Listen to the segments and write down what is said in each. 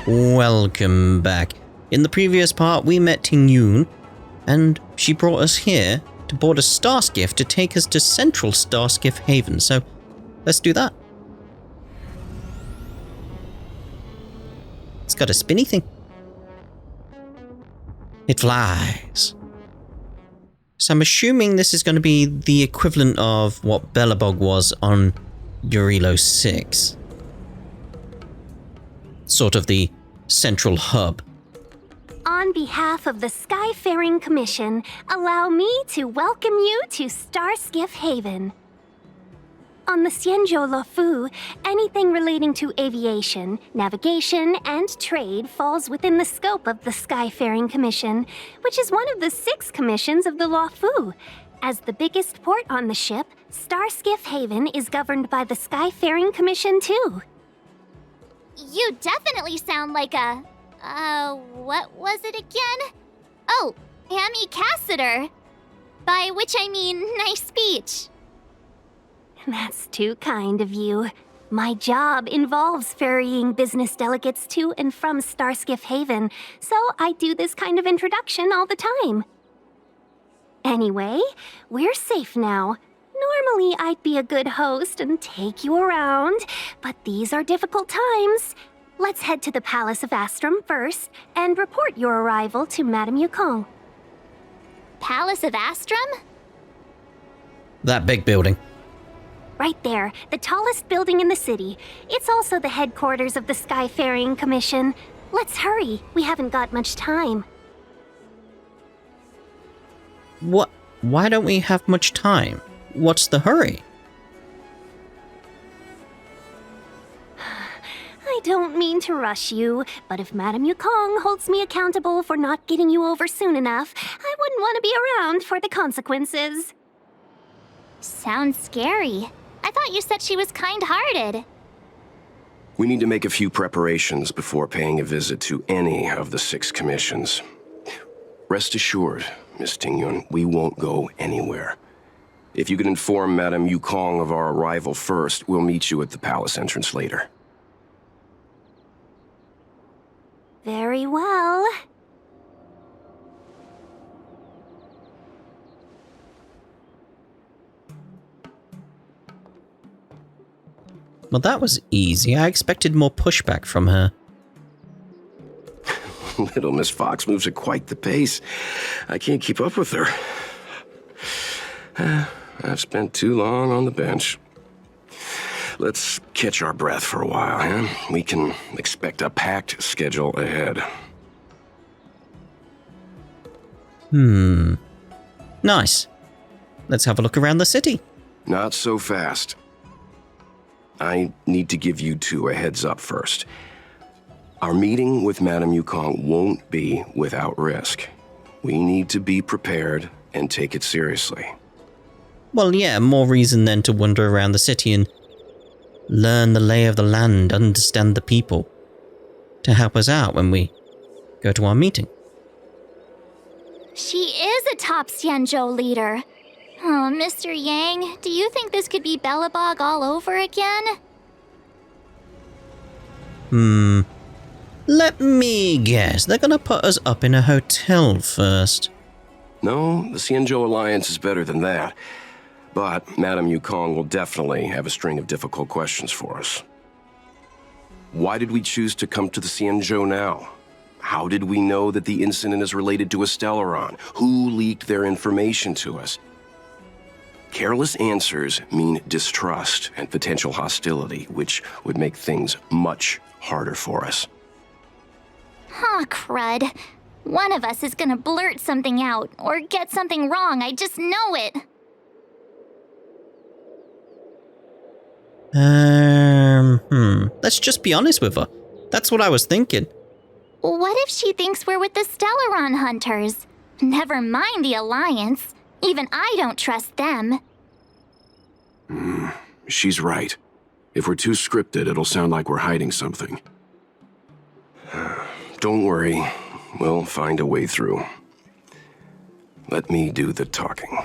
Welcome back. In the previous part, we met Jing Yuan, and she brought us here to board a Starskiff to take us to Central Starskiff Haven, so let's do that. It's got a spinny thing. It flies. So I'm assuming this is going to be the equivalent of what Belobog was on Eurilo 6. Sort of the central hub. On behalf of the Skyfaring Commission, allow me to welcome you to Starskiff Haven. On the Xianzhou Luofu, anything relating to aviation, navigation, and trade falls within the scope of the Skyfaring Commission, which is one of the 6 commissions of the Luofu. As the biggest port on the ship, Starskiff Haven is governed by the Skyfaring Commission too. You definitely sound like a... what was it again? Oh, Amy Cassiter. By which I mean, nice speech. That's too kind of you. My job involves ferrying business delegates to and from Starskiff Haven, so I do this kind of introduction all the time. Anyway, we're safe now. Normally, I'd be a good host and take you around, but these are difficult times. Let's head to the Palace of Astrum first and report your arrival to Madam Yukong. Palace of Astrum? That big building. Right there, the tallest building in the city. It's also the headquarters of the Skyfaring Commission. Let's hurry, we haven't got much time. What? Why don't we have much time? What's the hurry? I don't mean to rush you, but if Madam Yukong holds me accountable for not getting you over soon enough, I wouldn't want to be around for the consequences. Sounds scary. I thought you said she was kind-hearted. We need to make a few preparations before paying a visit to any of the 6 commissions. Rest assured, Miss Jing Yuan, we won't go anywhere. If you could inform Madam Yukong of our arrival first, we'll meet you at the palace entrance later. Very well. Well, that was easy. I expected more pushback from her. Little Miss Fox moves at quite the pace. I can't keep up with her. I've spent too long on the bench. Let's catch our breath for a while, huh? We can expect a packed schedule ahead. Nice. Let's have a look around the city. Not so fast. I need to give you 2 a heads up first. Our meeting with Madam Yukong won't be without risk. We need to be prepared and take it seriously. Well, yeah, more reason then to wander around the city and learn the lay of the land, understand the people, to help us out when we go to our meeting. She is a top Xianzhou leader. Oh, Mr. Yang, do you think this could be Belobog all over again? Let me guess. They're gonna put us up in a hotel first. No, the Xianzhou Alliance is better than that. But Madam Yukong will definitely have a string of difficult questions for us. Why did we choose to come to the Xianzhou now? How did we know that the incident is related to a Stellaron? Who leaked their information to us? Careless answers mean distrust and potential hostility, which would make things much harder for us. Aw, crud. One of us is gonna blurt something out, or get something wrong, I just know it. Let's just be honest with her. That's what I was thinking. What if she thinks we're with the Stellaron hunters? Never mind the Alliance. Even I don't trust them. She's right. If we're too scripted, it'll sound like we're hiding something. Don't worry. We'll find a way through. Let me do the talking.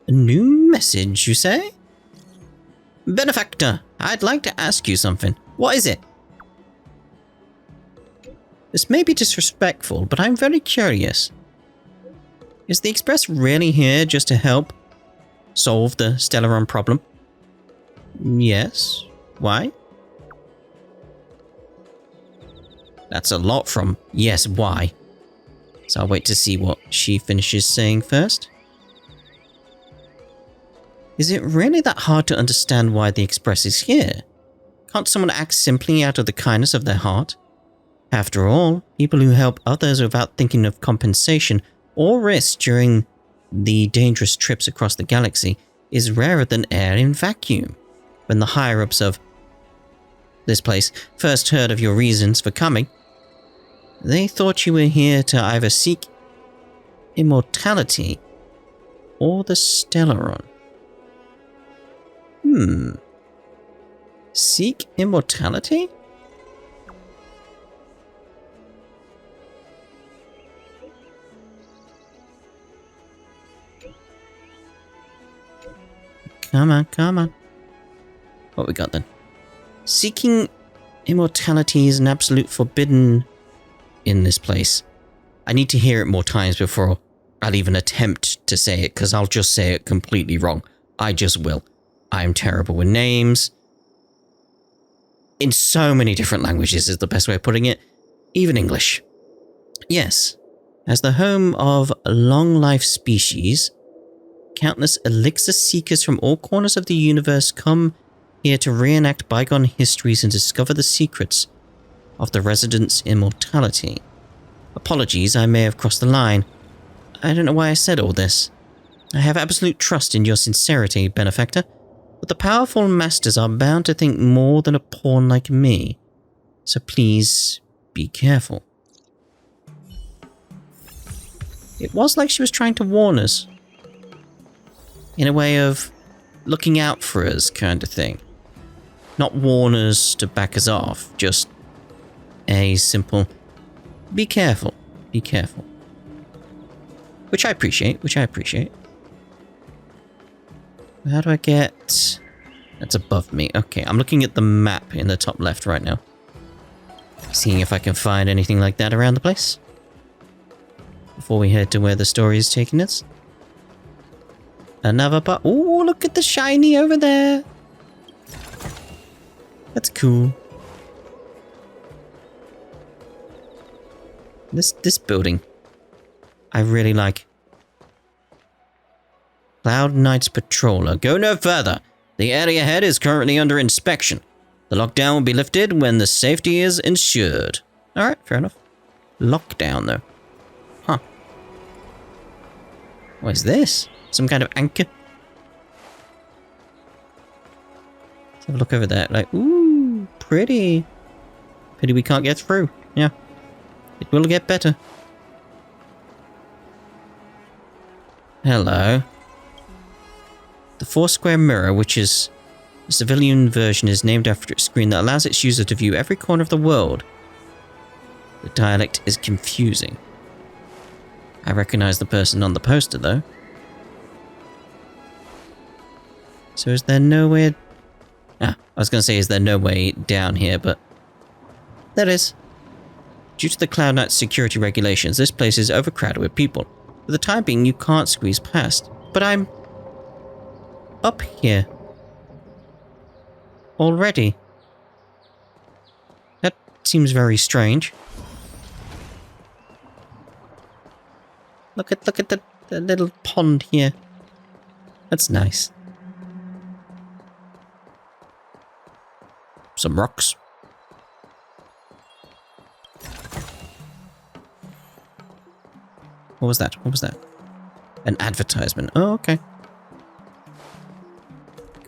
A new message, you say? Benefactor, I'd like to ask you something. What is it? This may be disrespectful, but I'm very curious. Is the Express really here just to help solve the Stellaron problem? Yes. Why? That's a lot from yes, why? So I'll wait to see what she finishes saying first. Is it really that hard to understand why the Express is here? Can't someone act simply out of the kindness of their heart? After all, people who help others without thinking of compensation or risk during the dangerous trips across the galaxy is rarer than air in vacuum. When the higher-ups of this place first heard of your reasons for coming, they thought you were here to either seek immortality or the Stellaron. Seek immortality? Come on, come on. What we got then? Seeking immortality is an absolute forbidden in this place. I need to hear it more times before I'll even attempt to say it, because I'll just say it completely wrong. I just will. I'm terrible with names. In so many different languages is the best way of putting it. Even English. Yes. As the home of long-life species, countless elixir seekers from all corners of the universe come here to reenact bygone histories and discover the secrets of the residents' immortality. Apologies, I may have crossed the line. I don't know why I said all this. I have absolute trust in your sincerity, benefactor, but the powerful masters are bound to think more than a pawn like me. So please, be careful. It was like she was trying to warn us. In a way of looking out for us kind of thing. Not warn us to back us off, just a simple, be careful, be careful. Which I appreciate, How do I get... That's above me. Okay, I'm looking at the map in the top left right now. Seeing if I can find anything like that around the place. Before we head to where the story is taking us. Another part. Oh, look at the shiny over there. That's cool. This building, I really like. Cloud Knight's Patroller. Go no further. The area ahead is currently under inspection. The lockdown will be lifted when the safety is ensured. Alright, fair enough. Lockdown, though. Huh. What is this? Some kind of anchor? Let's have a look over there. Like, ooh, pretty. Pity we can't get through. Yeah. It will get better. Hello. The four-square mirror, which is a civilian version, is named after a screen that allows its user to view every corner of the world. The dialect is confusing. I recognize the person on the poster, though. So is there no way... I was going to say, is there no way down here, but... There is. Due to the Cloud Knight's security regulations, this place is overcrowded with people. For the time being, you can't squeeze past. But I'm... up here. Already. That seems very strange. Look at the little pond here. That's nice. Some rocks. What was that? What was that? An advertisement. Oh, okay.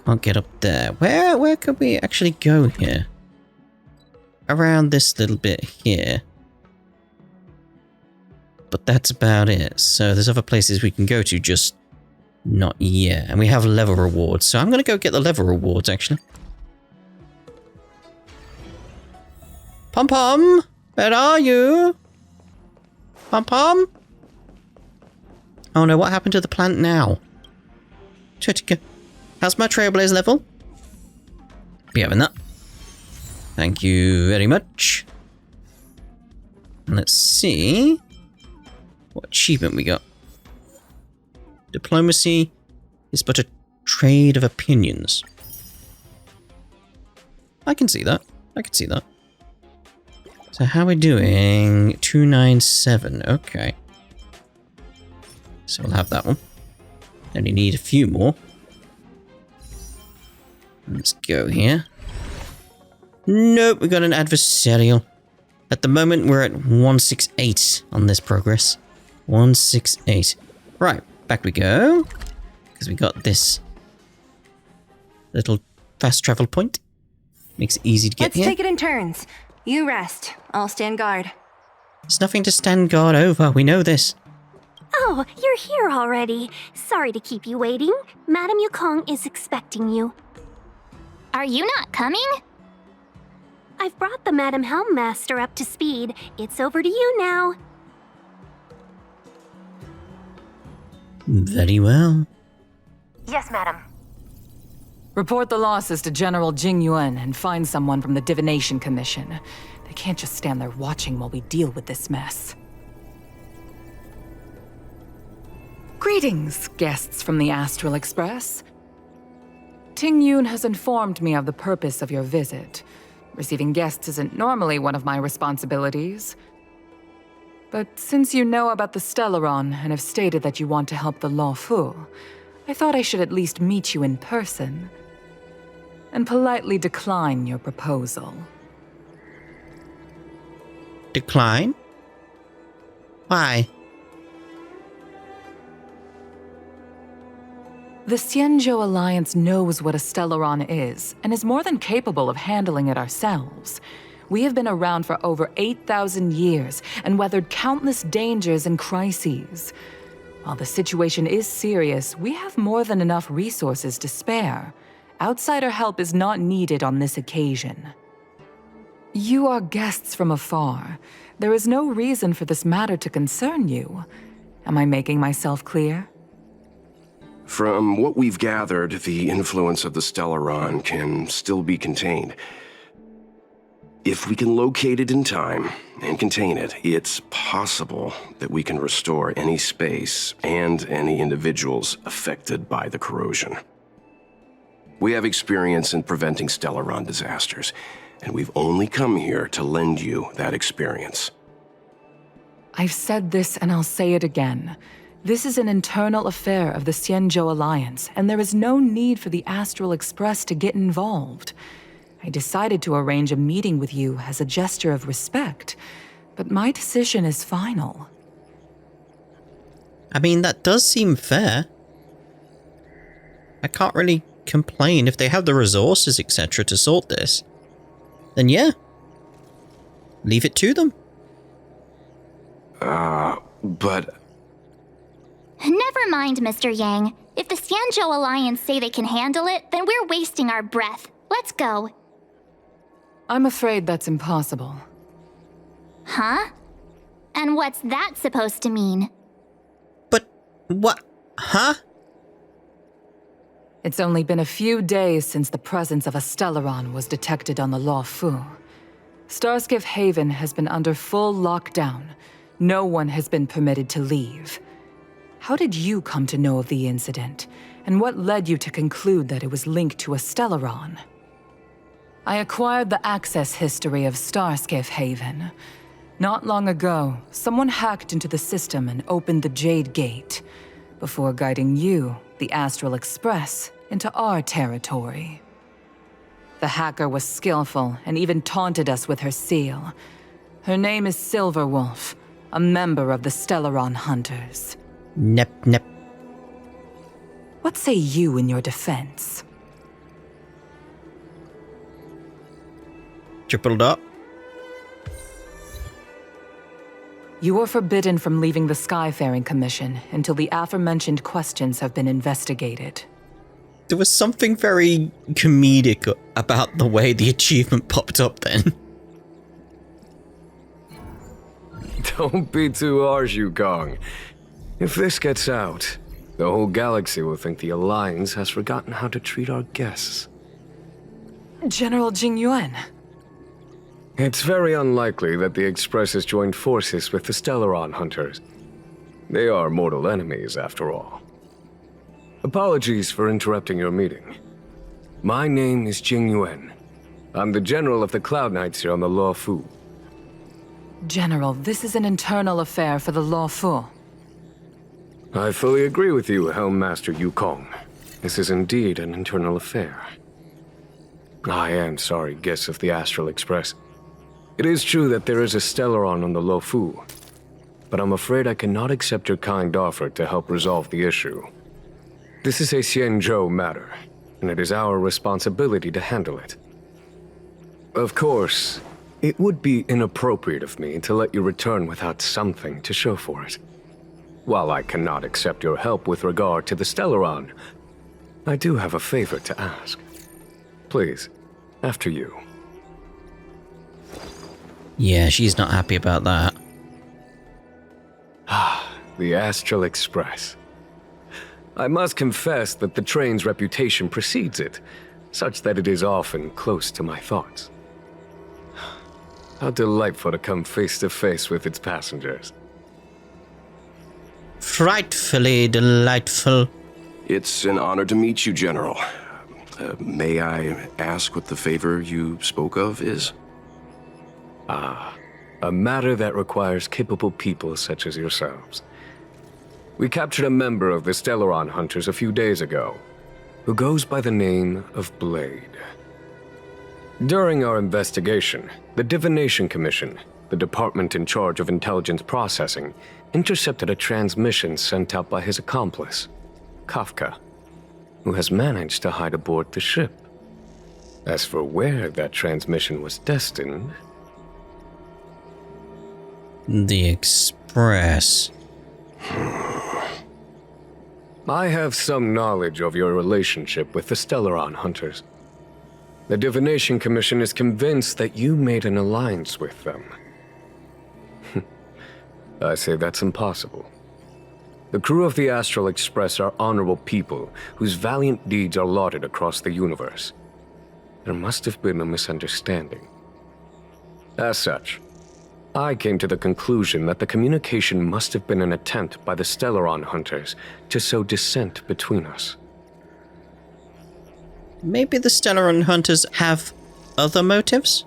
Can't get up there. Where could we actually go here? Around this little bit here. But that's about it. So there's other places we can go to, just not yet. And we have level rewards. So I'm going to go get the level rewards, actually. Pom-Pom! Where are you? Pom-Pom? Oh no, what happened to the plant now? How's my Trailblaze level? Be having that. Thank you very much. And let's see what achievement we got. Diplomacy is but a trade of opinions. I can see that. I can see that. So how are we doing? 297. Okay. So we'll have that one. Only need a few more. Let's go here. Nope, we got an adversarial. At the moment, we're at 168 on this progress. 168. Right, back we go. Because we got this little fast travel point. Makes it easy to get here. Let's take it in turns. You rest. I'll stand guard. There's nothing to stand guard over. We know this. Oh, you're here already. Sorry to keep you waiting. Madam Yukong is expecting you. Are you not coming? I've brought the Madam Helmmaster up to speed. It's over to you now. Very well. Yes, madam. Report the losses to General Jing Yuan and find someone from the Divination Commission. They can't just stand there watching while we deal with this mess. Greetings, guests from the Astral Express. Ting Yun has informed me of the purpose of your visit. Receiving guests isn't normally one of my responsibilities. But since you know about the Stellaron and have stated that you want to help the Law Fu, I thought I should at least meet you in person and politely decline your proposal. Decline? Why? The Xianzhou Alliance knows what a Stellaron is, and is more than capable of handling it ourselves. We have been around for over 8,000 years, and weathered countless dangers and crises. While the situation is serious, we have more than enough resources to spare. Outsider help is not needed on this occasion. You are guests from afar. There is no reason for this matter to concern you. Am I making myself clear? From what we've gathered, the influence of the Stellaron can still be contained. If we can locate it in time and contain it, it's possible that we can restore any space and any individuals affected by the corrosion. We have experience in preventing Stellaron disasters, and we've only come here to lend you that experience. I've said this and I'll say it again. This is an internal affair of the Xianzhou Alliance, and there is no need for the Astral Express to get involved. I decided to arrange a meeting with you as a gesture of respect, but my decision is final. I mean, that does seem fair. I can't really complain. If they have the resources, etc., to sort this, then yeah. Leave it to them. But... Never mind, Mr. Yang. If the Xianzhou Alliance say they can handle it, then we're wasting our breath. Let's go. I'm afraid that's impossible. Huh? And what's that supposed to mean? But what? Huh? It's only been a few days since the presence of a Stellaron was detected on the Law Fu. Starskiff Haven has been under full lockdown. No one has been permitted to leave. How did you come to know of the incident, and what led you to conclude that it was linked to a Stellaron? I acquired the access history of Starskiff Haven. Not long ago, someone hacked into the system and opened the Jade Gate, before guiding you, the Astral Express, into our territory. The hacker was skillful and even taunted us with her seal. Her name is Silverwolf, a member of the Stellaron Hunters. Nep, nep. What say you in your defense? Triple dot. You are forbidden from leaving the Skyfaring Commission until the aforementioned questions have been investigated. There was something very comedic about the way the achievement popped up then. Don't be too harsh, Yukong. If this gets out, the whole galaxy will think the Alliance has forgotten how to treat our guests. General Jing Yuan. It's very unlikely that the Express has joined forces with the Stellaron hunters. They are mortal enemies, after all. Apologies for interrupting your meeting. My name is Jing Yuan. I'm the General of the Cloud Knights here on the Law Fu. General, this is an internal affair for the Law Fu. I fully agree with you, Helm Master Yukong. This is indeed an internal affair. I am sorry, guests of the Astral Express. It is true that there is a Stellaron on the Lo Fu, but I'm afraid I cannot accept your kind offer to help resolve the issue. This is a Xianzhou matter, and it is our responsibility to handle it. Of course, it would be inappropriate of me to let you return without something to show for it. While I cannot accept your help with regard to the Stellaron, I do have a favor to ask. Please, after you. Yeah, she's not happy about that. The Astral Express. I must confess that the train's reputation precedes it, such that it is often close to my thoughts. How delightful to come face to face with its passengers. Frightfully delightful. It's an honor to meet you, General. May I ask what the favor you spoke of is? A matter that requires capable people such as yourselves. We captured a member of the Stellaron Hunters a few days ago, who goes by the name of Blade. During our investigation, the Divination Commission, the department in charge of intelligence processing, intercepted a transmission sent out by his accomplice, Kafka, who has managed to hide aboard the ship. As for where that transmission was destined... The Express. I have some knowledge of your relationship with the Stellaron Hunters. The Divination Commission is convinced that you made an alliance with them. I say that's impossible. The crew of the Astral Express are honorable people whose valiant deeds are lauded across the universe. There must have been a misunderstanding. As such, I came to the conclusion that the communication must have been an attempt by the Stellaron Hunters to sow dissent between us. Maybe the Stellaron Hunters have other motives?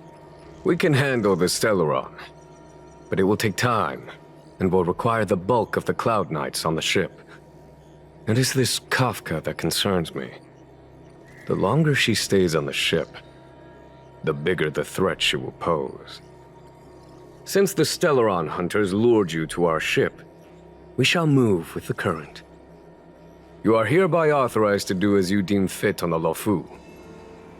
We can handle the Stellaron, but it will take time and will require the bulk of the Cloud Knights on the ship. It is this Kafka that concerns me. The longer she stays on the ship, the bigger the threat she will pose. Since the Stellaron Hunters lured you to our ship, we shall move with the current. You are hereby authorized to do as you deem fit on the Lo Fu,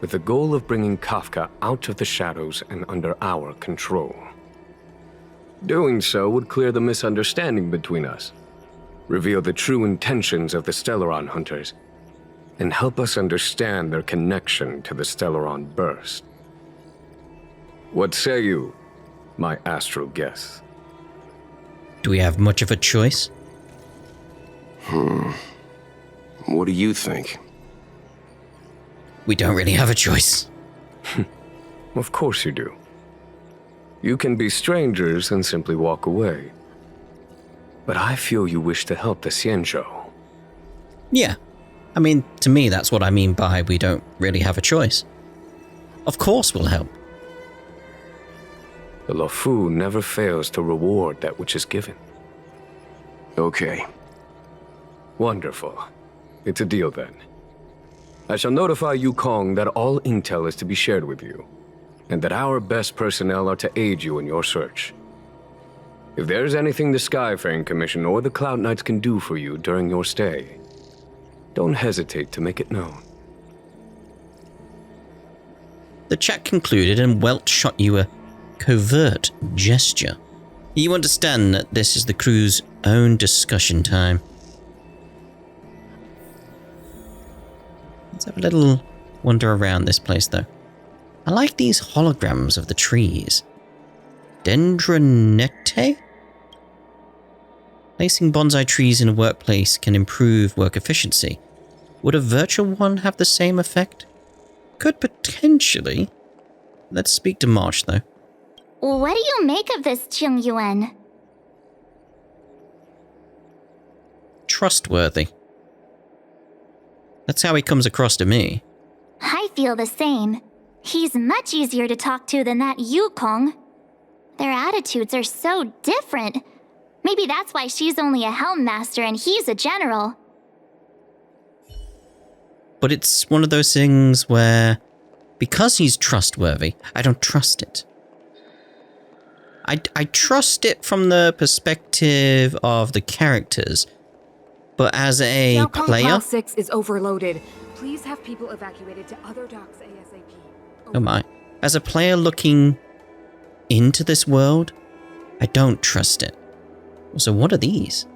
with the goal of bringing Kafka out of the shadows and under our control. Doing so would clear the misunderstanding between us, reveal the true intentions of the Stellaron Hunters, and help us understand their connection to the Stellaron Burst. What say you, my astral guests? Do we have much of a choice? What do you think? We don't really have a choice. Of course you do. You can be strangers and simply walk away. But I feel you wish to help the Xianzhou. Yeah. I mean, to me, that's what I mean by we don't really have a choice. Of course we'll help. The Lo Fu never fails to reward that which is given. Okay. Wonderful. It's a deal then. I shall notify Yukong that all intel is to be shared with you, and that our best personnel are to aid you in your search. If there's anything the Skyfaring Commission or the Cloud Knights can do for you during your stay, don't hesitate to make it known. The chat concluded and Welt shot you a covert gesture. You understand that this is the crew's own discussion time. Let's have a little wander around this place, though. I like these holograms of the trees. Dendronete? Placing bonsai trees in a workplace can improve work efficiency. Would a virtual one have the same effect? could potentially... Let's speak to March, though. What do you make of this, Jing Yuan? Trustworthy. That's how he comes across to me. I feel the same. He's much easier to talk to than that Yukong. Their attitudes are so different. Maybe that's why she's only a helm master and he's a general. But it's one of those things where, because he's trustworthy, I don't trust it. I trust it from the perspective of the characters, but as a player... Cloud 6 is overloaded. Please have people evacuated to other docks ASAP. Oh my. As a player looking into this world, I don't trust it. So what are these?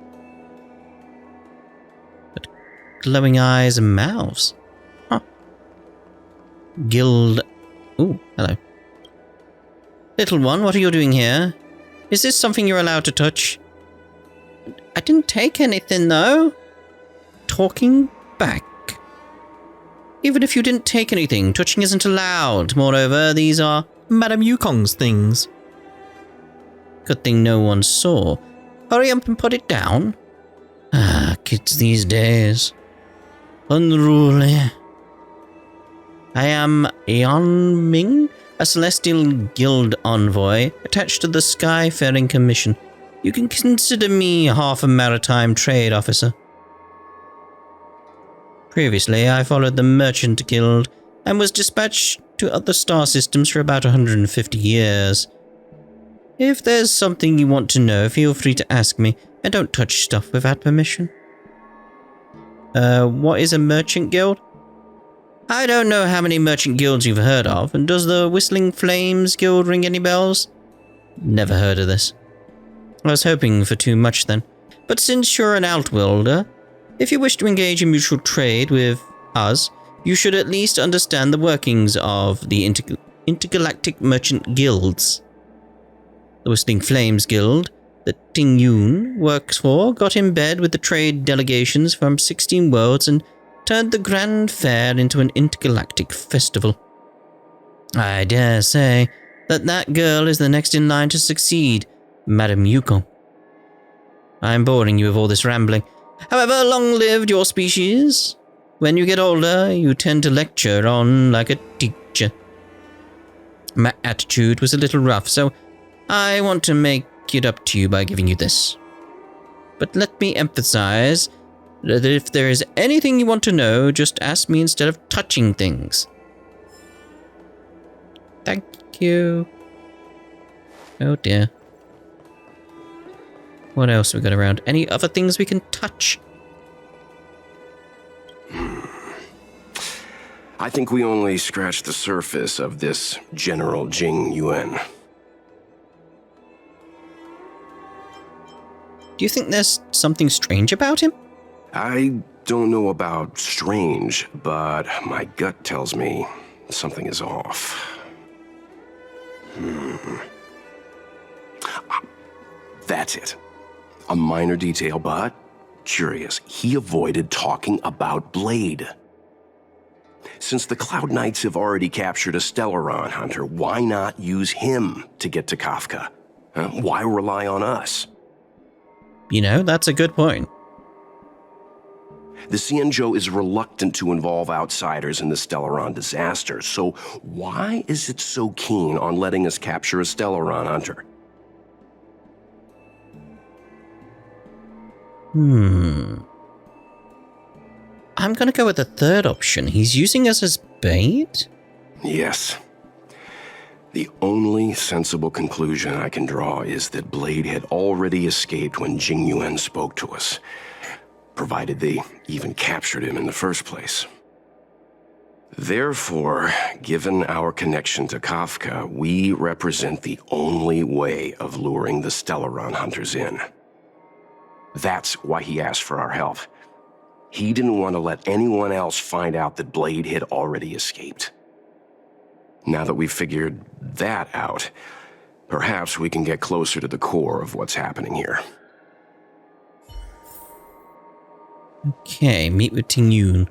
But glowing eyes and mouths. Huh. Guild... Ooh, hello. Little one, what are you doing here? Is this something you're allowed to touch? I didn't take anything, though. Talking back. Even if you didn't take anything, touching isn't allowed. Moreover, these are Madam Yukong's things. Good thing no one saw. Hurry up and put it down. Ah, kids these days. Unruly. I am Yan Ming, a Celestial Guild envoy attached to the Skyfaring Commission. You can consider me half a maritime trade officer. Previously, I followed the Merchant Guild and was dispatched to other star systems for about 150 years. If there's something you want to know, feel free to ask me, and don't touch stuff without permission. What is a Merchant Guild? I don't know how many merchant guilds you've heard of, and does the Whistling Flames Guild ring any bells? Never heard of this. I was hoping for too much then. But since you're an Outworlder, if you wish to engage in mutual trade with us, you should at least understand the workings of the intergalactic merchant guilds. The Whistling Flames Guild that Jing Yuan works for got in bed with the trade delegations from 16 worlds and turned the Grand Fair into an intergalactic festival. I dare say that girl is the next in line to succeed, Madam Yukong. I'm boring you with all this rambling. However, long lived your species. When you get older, you tend to lecture on like a teacher. My attitude was a little rough, so I want to make it up to you by giving you this. But let me emphasize that if there is anything you want to know, just ask me instead of touching things. Thank you. Oh dear. What else we got around? Any other things we can touch? I think we only scratched the surface of this General Jing Yuan. Do you think there's something strange about him? I don't know about strange, but my gut tells me something is off. That's it. A minor detail, but curious. He avoided talking about Blade. Since the Cloud Knights have already captured a Stellaron hunter, why not use him to get to Kafka? Why rely on us? You know, that's a good point. The Xianzhou is reluctant to involve outsiders in the Stellaron disaster, so why is it so keen on letting us capture a Stellaron hunter? I'm gonna go with the third option. He's using us as bait? Yes. The only sensible conclusion I can draw is that Blade had already escaped when Jing Yuan spoke to us, provided they even captured him in the first place. Therefore, given our connection to Kafka, we represent the only way of luring the Stellaron hunters in. That's why he asked for our help. He didn't want to let anyone else find out that Blade had already escaped. Now that we've figured that out, perhaps we can get closer to the core of what's happening here. Okay, meet with Jing Yuan.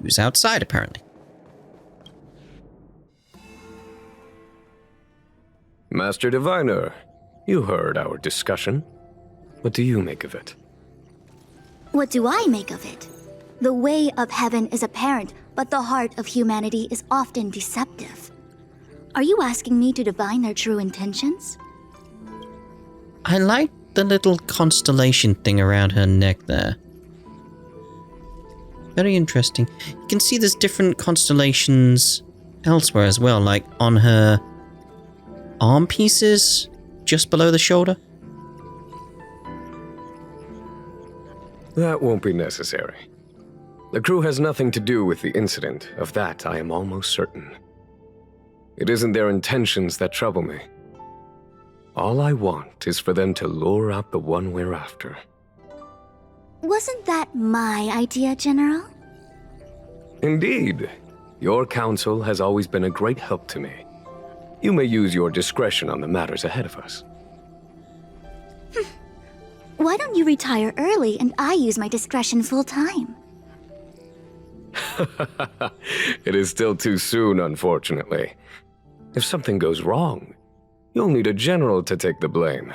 who's outside, apparently. Master Diviner, you heard our discussion. What do you make of it? What do I make of it? The way of heaven is apparent, but the heart of humanity is often deceptive. Are you asking me to divine their true intentions? I like the little constellation thing around her neck there. Very interesting. You can see there's different constellations elsewhere as well, like on her arm pieces just below the shoulder. That won't be necessary. The crew has nothing to do with the incident, of that I am almost certain. It isn't their intentions that trouble me. All I want is for them to lure out the one we're after. Wasn't that my idea, General? Indeed. Your counsel has always been a great help to me. You may use your discretion on the matters ahead of us. Why don't you retire early and I use my discretion full time? It is still too soon, unfortunately. If something goes wrong, you'll need a general to take the blame.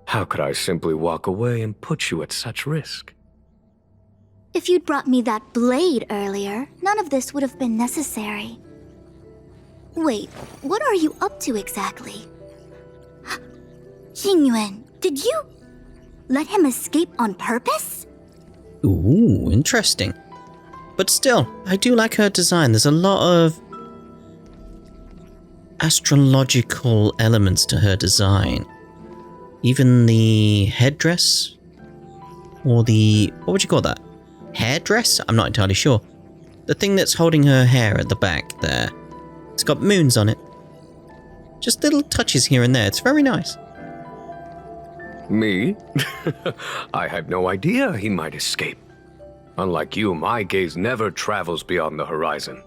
How could I simply walk away and put you at such risk? If you'd brought me that blade earlier, none of this would have been necessary. Wait, what are you up to exactly? Jing Yuan, did you let him escape on purpose? Ooh, interesting. But still, I do like her design. There's a lot of astrological elements to her design. Even the headdress, or the, what would you call that? Hairdress? I'm not entirely sure. The thing that's holding her hair at the back there. It's got moons on it. Just little touches here and there. It's very nice. Me? I had no idea he might escape. Unlike you, my gaze never travels beyond the horizon.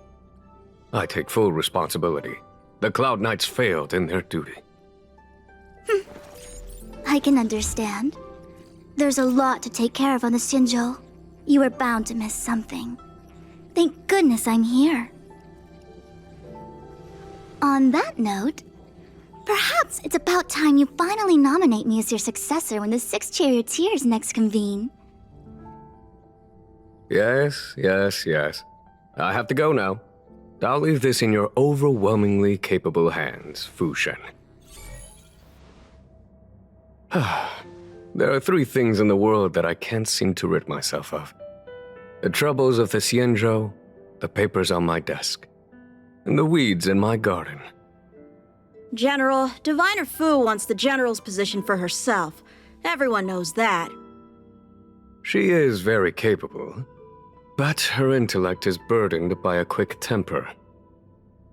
I take full responsibility. The Cloud Knights failed in their duty. I can understand. There's a lot to take care of on the Xinzhou. You were bound to miss something. Thank goodness I'm here. On that note, perhaps it's about time you finally nominate me as your successor when the 6 charioteers next convene. Yes. I have to go now. I'll leave this in your overwhelmingly capable hands, Fu Shen. There are 3 things in the world that I can't seem to rid myself of. The troubles of the Xianzhou, the papers on my desk, and the weeds in my garden. General, Diviner Fu wants the General's position for herself. Everyone knows that. She is very capable, but her intellect is burdened by a quick temper.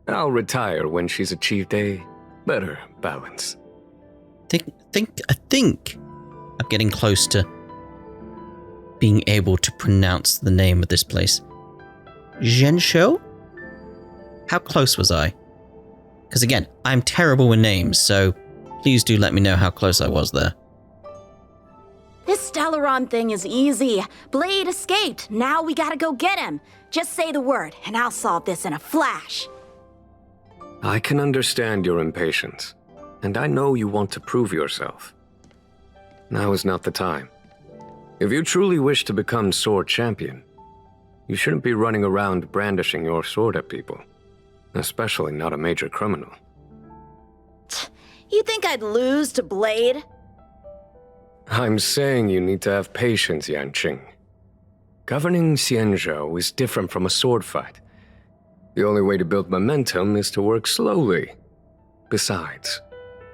I'll retire when she's achieved a better balance. I think I'm getting close to being able to pronounce the name of this place. Zhenshou? How close was I? Because again, I'm terrible with names, so please do let me know how close I was there. This Stellaron thing is easy. Blade escaped. Now we gotta go get him. Just say the word, and I'll solve this in a flash. I can understand your impatience, and I know you want to prove yourself. Now is not the time. If you truly wish to become sword champion, you shouldn't be running around brandishing your sword at people, especially not a major criminal. You think I'd lose to Blade? I'm saying you need to have patience, Yanqing. Governing Xianzhou is different from a sword fight. The only way to build momentum is to work slowly. Besides,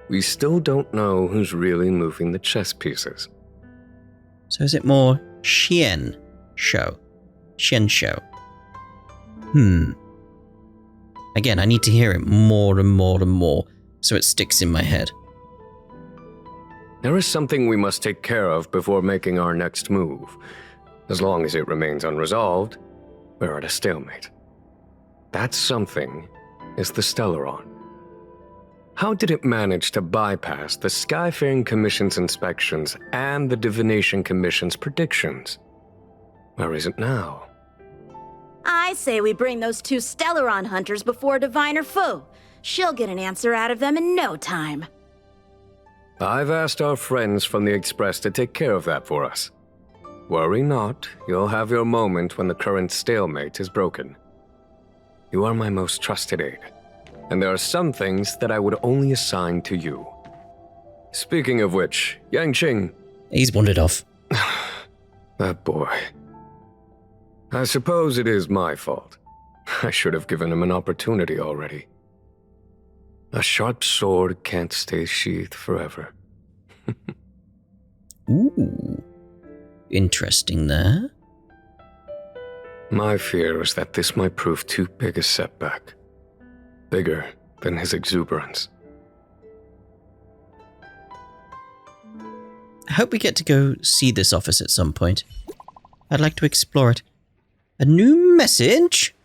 we still don't know who's really moving the chess pieces. So is it more Xianzhou? Again, I need to hear it more and more and more, so it sticks in my head. There is something we must take care of before making our next move. As long as it remains unresolved, we're at a stalemate. That something is the Stellaron. How did it manage to bypass the Skyfaring Commission's inspections and the Divination Commission's predictions? Where is it now? I say we bring those 2 Stellaron hunters before Diviner Fu. She'll get an answer out of them in no time. I've asked our friends from the Express to take care of that for us. Worry not, you'll have your moment when the current stalemate is broken. You are my most trusted aide, and there are some things that I would only assign to you. Speaking of which, Yangqing... He's wandered off. That boy. I suppose it is my fault. I should have given him an opportunity already. A sharp sword can't stay sheathed forever. Ooh. Interesting there. My fear is that this might prove too big a setback. Bigger than his exuberance. I hope we get to go see this office at some point. I'd like to explore it. A new message?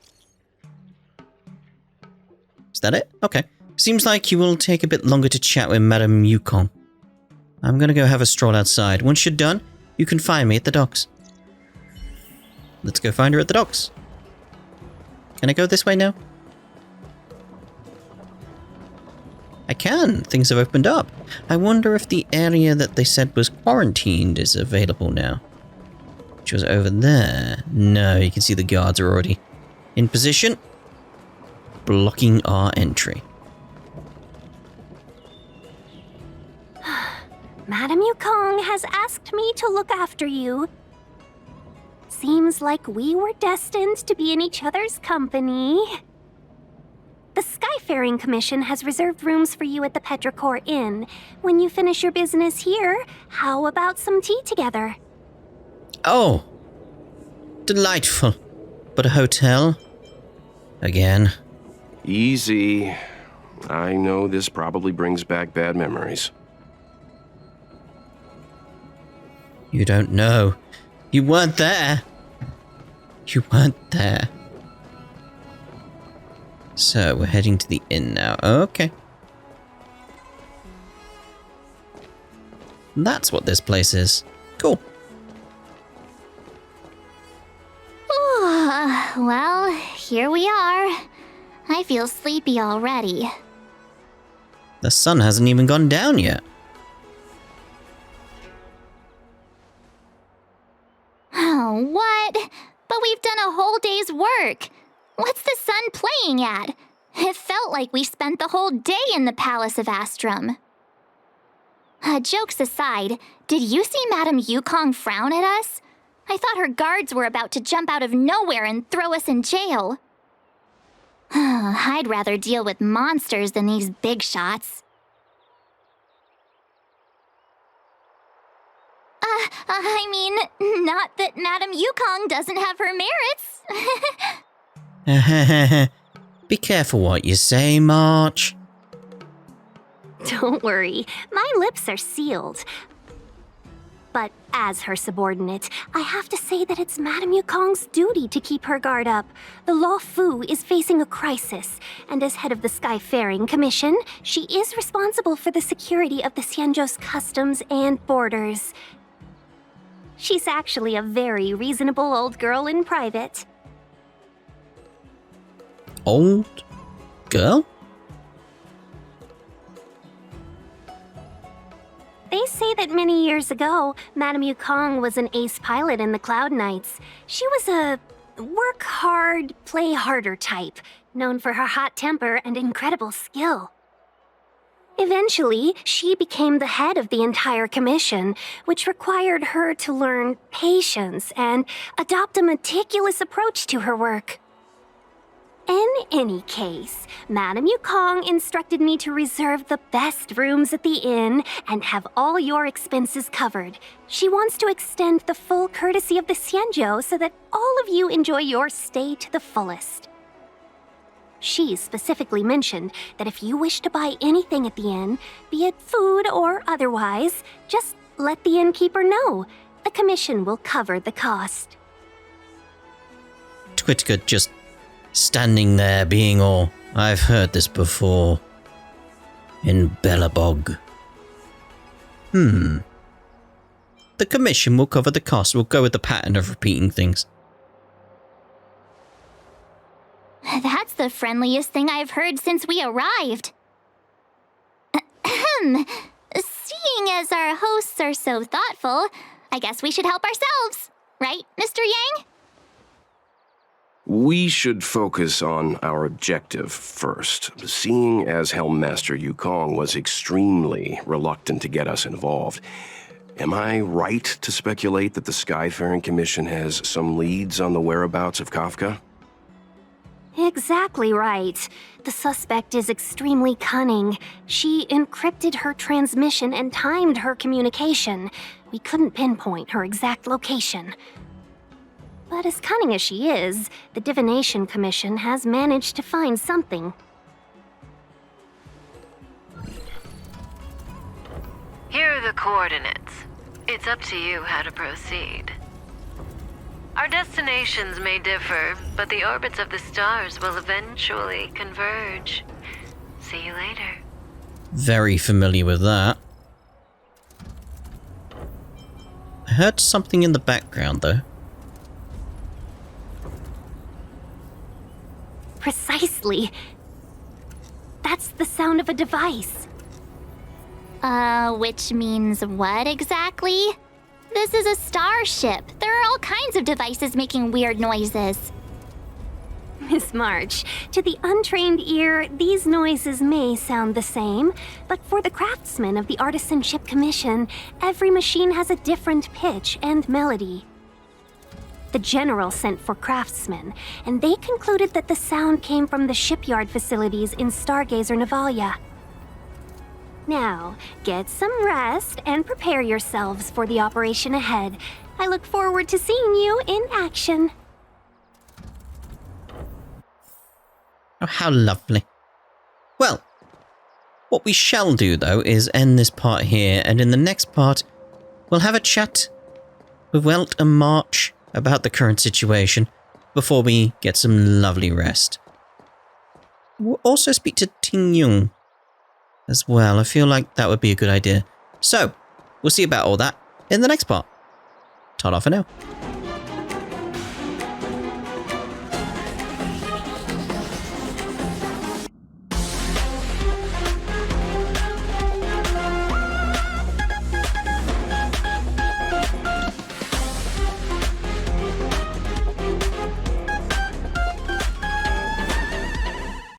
Is that it? Okay. Seems like you will take a bit longer to chat with Madam Yukong. I'm gonna go have a stroll outside. Once you're done, you can find me at the docks. Let's go find her at the docks. Can I go this way now? I can. Things have opened up. I wonder if the area that they said was quarantined is available now. Which was over there. No, you can see the guards are already in position, blocking our entry. Madam Yukong has asked me to look after you. Seems like we were destined to be in each other's company. The Skyfaring Commission has reserved rooms for you at the Petrichor Inn. When you finish your business here, how about some tea together? Oh, delightful. But a hotel? Again? Easy. I know this probably brings back bad memories. You don't know. You weren't there. You weren't there. So, we're heading to the inn now. Okay. That's what this place is. Cool. Well, here we are. I feel sleepy already. The sun hasn't even gone down yet. Oh, what? But we've done a whole day's work. What's the sun playing at? It felt like we spent the whole day in the Palace of Astrum. Jokes aside, did you see Madam Yukong frown at us? I thought her guards were about to jump out of nowhere and throw us in jail. I'd rather deal with monsters than these big shots. I mean, not that Madam Yukong doesn't have her merits. Be careful what you say, March. Don't worry, my lips are sealed. But as her subordinate, I have to say that it's Madam Yukong's duty to keep her guard up. The Law Fu is facing a crisis, and as head of the Skyfaring Commission, she is responsible for the security of the Xianzhou's customs and borders. She's actually a very reasonable old girl in private. Old girl? They say that many years ago, Madam Yukong was an ace pilot in the Cloud Knights. She was a work hard, play harder type, known for her hot temper and incredible skill. Eventually, she became the head of the entire commission, which required her to learn patience and adopt a meticulous approach to her work. In any case, Madam Yukong instructed me to reserve the best rooms at the inn and have all your expenses covered. She wants to extend the full courtesy of the Xianzhou so that all of you enjoy your stay to the fullest. She specifically mentioned that if you wish to buy anything at the inn, be it food or otherwise, just let the innkeeper know. The commission will cover the cost. Twitka just standing there being all, I've heard this before. In Bellabog. The commission will cover the cost. We'll go with the pattern of repeating things. That's the friendliest thing I've heard since we arrived. Seeing as our hosts are so thoughtful, I guess we should help ourselves. Right, Mr. Yang? We should focus on our objective first. Seeing as Helmmaster Yukong was extremely reluctant to get us involved, am I right to speculate that the Skyfaring Commission has some leads on the whereabouts of Kafka? Exactly right. The suspect is extremely cunning. She encrypted her transmission and timed her communication. We couldn't pinpoint her exact location. But as cunning as she is, the Divination Commission has managed to find something. Here are the coordinates. It's up to you how to proceed. Our destinations may differ, but the orbits of the stars will eventually converge. See you later. Very familiar with that. I heard something in the background, though. Precisely. That's the sound of a device. Which means what exactly? This is a starship. There are all kinds of devices making weird noises. Miss March, to the untrained ear, these noises may sound the same, but for the craftsmen of the Artisanship Commission, every machine has a different pitch and melody. The General sent for craftsmen, and they concluded that the sound came from the shipyard facilities in Stargazer Navalia. Now, get some rest and prepare yourselves for the operation ahead. I look forward to seeing you in action. Oh, how lovely. Well, what we shall do, though, is end this part here, and in the next part, we'll have a chat with Welt and March about the current situation before we get some lovely rest. We'll also speak to Ting Yung as well. I feel like that would be a good idea. So, we'll see about all that in the next part. Ta-da for now.